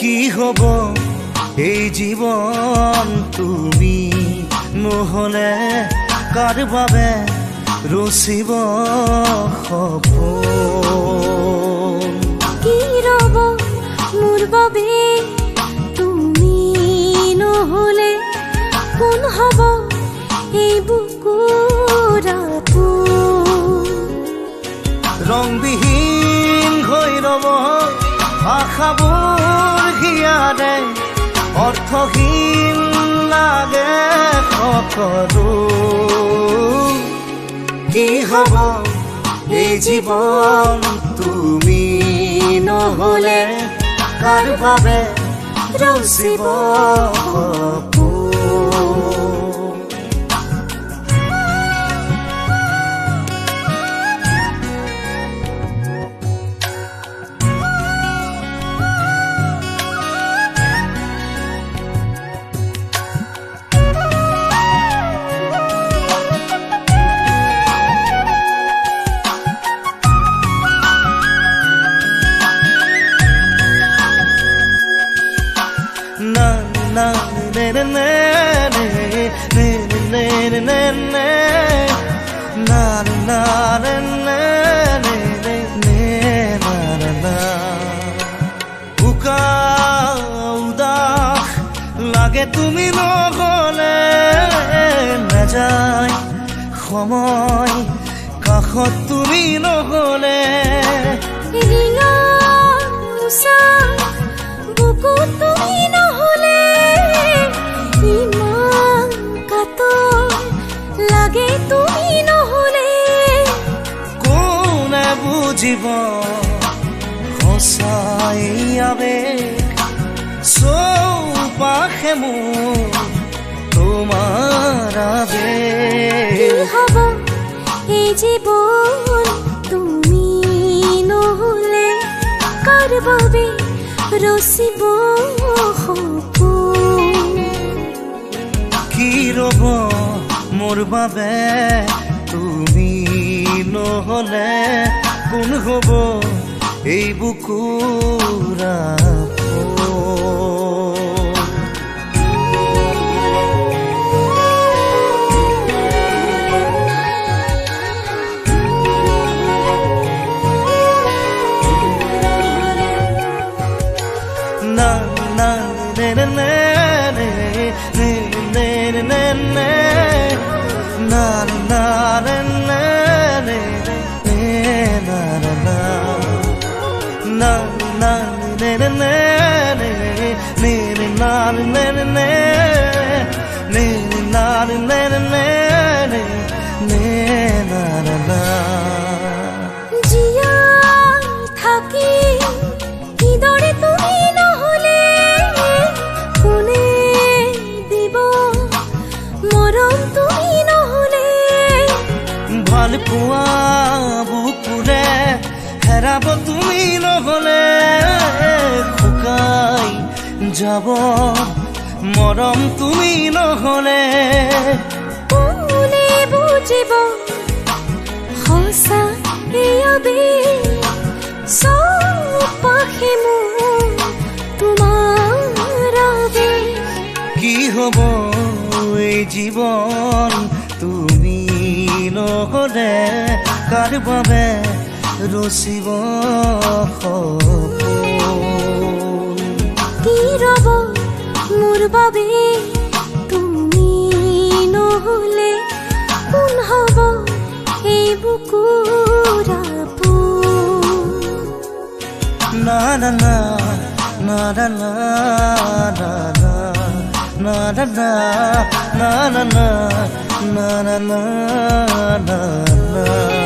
কি হব এই জীবন তুমি নহলে কাৰ বাবে ৰচিব সপোন কি ৰব মোৰ বাবে তুমি নহলে কোন হব এই বুকুৰ আপোন ৰংবিহীন হৈ ৰব আশাবোৰ হিয়াৰে অৰ্থহীন লাগে সকলো কি হব এই জীৱন তুমি নহলে কাৰ বাবে ৰচিব সপোন na ne ne ne ne ne ne ne ne ne na na ne ne ne ne ne na na na uka udah lage tumi নহলে না যায় সময় কাখত তুমি নহলে ৰিঙা উষা বুকু তুমি নহলে ইমান কাতৰ লাগে তুমি নহলে কোনে বুজিব সঁচাই আবেগ চৌপাশে মোৰ তোমাৰ আবেগ কি হব এই জীৱন তুমি নহলে কাৰ বাবে ৰচিব সপোন কি ৰব মোৰ বাবে তুমি নহলে কোন হব এই বুকুৰ আপোন na na ne ne ne ne ne ne ne ne na na ne ne ne ne na na na na na ne ne ne ne ne na ne ne ne ne na ne ne ne ne ne na na na জিয়া থাকি কিদৰে তুমি নহলে কোনে দিব মৰম তুমি নহলে ভাল পোৱা বুকুৰে হেৰাব তুমি নহলে শুকাই যাব মৰম তুমি নহলে কোনে বুজিব সঁচা এই আবেগ চৌপাশে মোৰ তোমাৰ আবেগ কি হব এই জীৱন তুমি নহলে কাৰ বাবে ৰচিব সপোন কি ৰব মোৰ বাবে তুমি নহলে কোন হব এই বুকুৰ আপোন na na na na na na na na na na na na na na na na na na